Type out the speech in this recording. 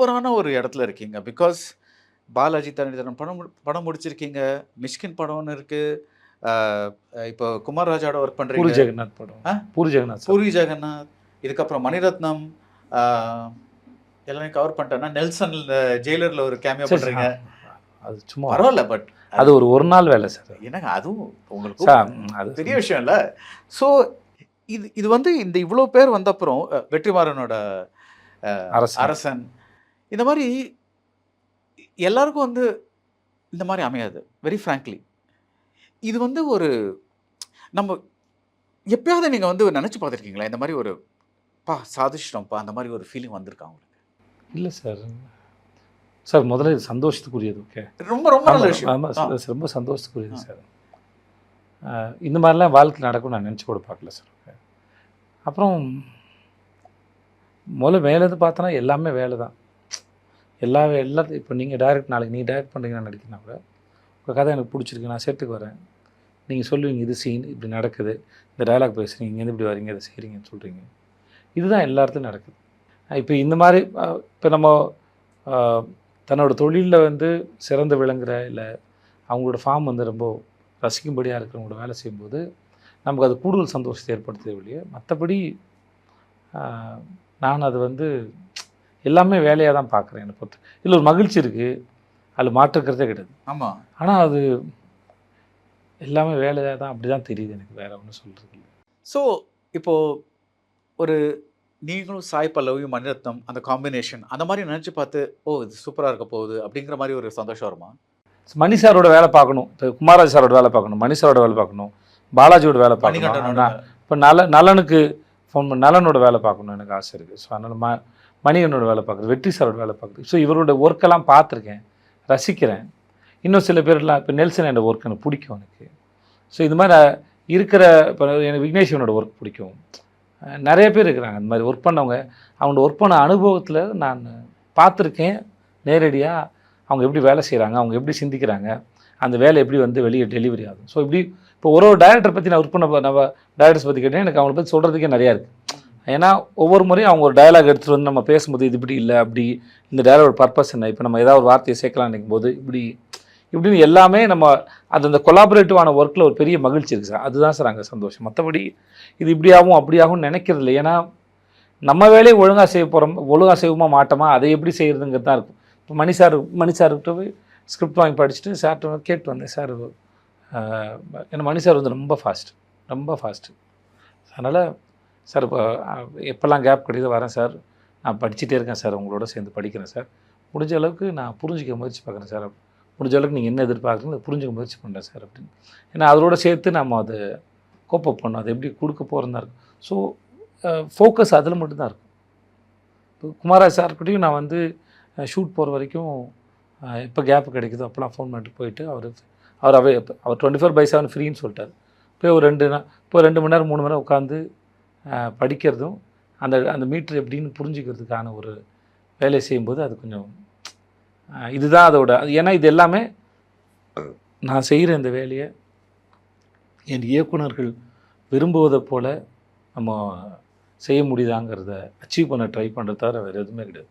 சூப்பரான ஒரு இடத்துல இருக்கீங்க. பிகாஸ் பாலாஜி தரணிதரன் படம் முடிச்சிருக்கீங்க. மிஷ்கின் படம்னு இருக்கு. அ இப்போ குமார் ராஜாவோட ஒர்க் பூரி பண்றீங்க. ஜெகநாத் படம். பூரி ஜெகநாத் சார். பூரி ஜெகநாத். இதுக்கப்புறம் மணிரத்னம். அ எல்லாமே கவர் பண்ணிட்டேன்னா, நெல்சன் ஜெயிலர்ல ஒரு கேமியோ சரி, பண்றீங்க. அது சும்மா பரவால்ல. பட் அது ஒரு நாள் வேலை சார். என்னங்க அதுவும் உங்களுக்கு சார் அது பெரிய விஷயம் இல்ல. ஸோ இது வந்து இந்த இவ்ளோ பேர் வந்த அப்புறம் வெற்றிமாறனோட அரசன் இந்த மாரி எல்லாருக்கும் வந்து இந்த மாரி அமையாது. Very frankly. இது வந்து ஒரு நம்ம எப்பயாவது நீங்க வந்து நெனச்சு பார்த்துருக்கீங்களா? இந்த மாரி ஒரு சாதிச்சிட்டோம்ப்பா அந்த மாரி ஒரு ஃபீலிங் வந்திருக்கா உங்களுக்கு? இல்ல சார். சார் முதல்ல இது சந்தோஷத்துக்குரியது. ஓகே. ரொம்ப ரொம்ப நல்ல விஷயம். ஆமா ரொம்ப சந்தோஷத்துக்குரியது சார். இந்த மாதிரிலாம் வாழ்க்கையில் நடக்கும்னு நான் நினச்சி கூட பார்க்கல சார். அப்புறம் முதல்ல வேலைன்னு பார்த்தோன்னா எல்லாமே வேலை தான். எல்லாத்தையும் இப்போ நீங்கள் நாளைக்கு நீங்கள் டைரக்ட் பண்ணுறீங்க நான் நடிக்கிறேன்னா கூட உங்கள் கதை எனக்கு பிடிச்சிருக்கு, நான் செட்டுக்கு வரேன். நீங்கள் சொல்லுவீங்க இது சீன் இப்படி நடக்குது, இந்த டயலாக் பேசுகிறீங்க, இங்கேருந்து இப்படி வரீங்க, இதை செய்கிறீங்கன்னு சொல்கிறீங்க. இதுதான் எல்லா இடத்துலையும் நடக்குது. இப்போ இந்த மாதிரி இப்போ நம்ம தன்னோட தொழிலில் வந்து சிறந்து விளங்குற இல்லை அவங்களோட ஃபார்ம் வந்து ரொம்ப ரசிக்கும்படியாக இருக்கிறவங்களோட வேலை செய்யும்போது நமக்கு அது கூடுதல் சந்தோஷத்தை ஏற்படுத்துது இல்லையா. மற்றபடி நான் அது வந்து எல்லாமே வேலையாக தான் பார்க்குறேன். என்னை பொறுத்து இதில் ஒரு மகிழ்ச்சி இருக்குது, அதில் மாற்றுக்கிறதே கிடையாது. ஆமாம். ஆனால் அது எல்லாமே வேலையாக தான், அப்படி தான் தெரியுது எனக்கு, வேறு ஒன்றும் சொல்கிறது இல்லை. ஸோ இப்போது ஒரு நீங்களும் சாய் பல்லவியும் மணிரத்னம் அந்த காம்பினேஷன் அந்த மாதிரி நினச்சி பார்த்து இது சூப்பராக இருக்க போகுது அப்படிங்கிற மாதிரி ஒரு சந்தோஷம் வருமா? மணி சாரோட வேலை பார்க்கணும், இப்போ குமாரராஜ் சாரோட வேலை பார்க்கணும், மணி சாரோட வேலை பார்க்கணும், பாலாஜியோட வேலை பார்க்கணும். இப்போ நலனுக்கு ஃபோன் பண்ணி நலனோட வேலை பார்க்கணும் எனக்கு ஆசை இருக்குது. ஸோ அதனால் மணிகனோட வேலை பார்க்குறது, வெற்றி சாரோட வேலை பார்க்குறது. ஸோ இவரோட ஒர்க்கெல்லாம் பார்த்துருக்கேன், ரசிக்கிறேன். இன்னும் சில பேர்லாம் இப்போ நெல்சன் என்னோட ஒர்க் எனக்கு பிடிக்கும் எனக்கு. ஸோ இது மாதிரி இருக்கிற இப்போ எனக்கு விக்னேஸ்வரனோட ஒர்க் பிடிக்கும். நிறைய பேர் இருக்கிறாங்க அந்த மாதிரி ஒர்க் பண்ணவங்க. அவங்களோட ஒர்க் பண்ண அனுபவத்தில் நான் பார்த்துருக்கேன் நேரடியாக. அவங்க எப்படி வேலை செய்கிறாங்க, அவங்க எப்படி சிந்திக்கிறாங்க, அந்த வேலை எப்படி வந்து வெளியே டெலிவரி ஆகும். ஸோ இப்படி இப்போ ஒரு டைரக்டர் பற்றி நான் ஒர்க் பண்ண நம்ம டைரக்டர்ஸ் பற்றி கேட்டேன், எனக்கு அவங்கள பற்றி சொல்கிறதுக்கே நிறையா இருக்குது. ஏன்னா ஒவ்வொரு முறையும் அவங்க ஒரு டயலாக் எடுத்துகிட்டு வந்து நம்ம பேசும்போது இது இப்படி இல்லை அப்படி, இந்த டயலாகோட பர்பஸ் என்ன, இப்போ நம்ம ஏதாவது ஒரு வார்த்தையை சேர்க்கலாம் நினைக்கும் போது இப்படின்னு எல்லாமே நம்ம அந்த கொலாபரேட்டிவான ஒர்க்கில் ஒரு பெரிய மகிழ்ச்சி இருக்குது சார். அதுதான் சார் அங்கே சந்தோஷம். மற்றபடி இது இப்படியாகவும் அப்படியாகவும் நினைக்கிறது இல்லை. ஏன்னா நம்ம வேலையை ஒழுங்காக செய்வோமா மாட்டோமா, அதை எப்படி செய்கிறதுங்கிறது தான் இருக்கும். இப்போ மணி சார்கிட்ட போய் ஸ்கிரிப்ட் வாங்கி படிச்சுட்டு சார்கிட்ட கேட்டு வந்தேன். சார் ஏன்னா மணி சார் வந்து ரொம்ப ஃபாஸ்ட்டு. அதனால் சார் இப்போ எப்போல்லாம் கேப் கிடையாது வரேன் சார், நான் படிச்சுட்டே இருக்கேன் சார், உங்களோட சேர்ந்து படிக்கிறேன் சார், முடிஞ்ச அளவுக்கு நான் புரிஞ்சிக்க முயற்சி பார்க்குறேன் சார், முடிஞ்ச அளவுக்கு நீங்கள் என்ன எதிர்பார்க்குறீங்க அதை புரிஞ்சுக்க முயற்சி பண்ணுறேன் சார் அப்படின்னு. ஏன்னா அதோடு சேர்த்து நம்ம அதை கோப்பப் பண்ணோம், அது எப்படி கொடுக்க போகிறதா இருக்கும். ஸோ ஃபோக்கஸ் அதில் மட்டும்தான் இருக்கும். இப்போ குமாரராஜ் சார்கிட்டையும் நான் வந்து ஷூட் போகிற வரைக்கும் எப்போ கேப் கிடைக்குதோ அப்போலாம் ஃபோன் பண்ணிட்டு போயிட்டு அவர் 24/7 ஃப்ரீன்னு சொல்லிட்டார். போய் ஒரு 2 மணி நேரம் 3 மணி நேரம் உட்காந்து படிக்கிறதும் அந்த மீட்ரு எப்படின்னு புரிஞ்சுக்கிறதுக்கான ஒரு வேலை செய்யும்போது அது கொஞ்சம் இதுதான் அதோட. ஏன்னா இது எல்லாமே நான் செய்கிற இந்த வேலையை என் இயக்குனர்கள் விரும்புவதை போல் நம்ம செய்ய முடியுதாங்கிறத அச்சீவ் பண்ண ட்ரை பண்ணுறது தவிர வேறு எதுவுமே கிடையாது.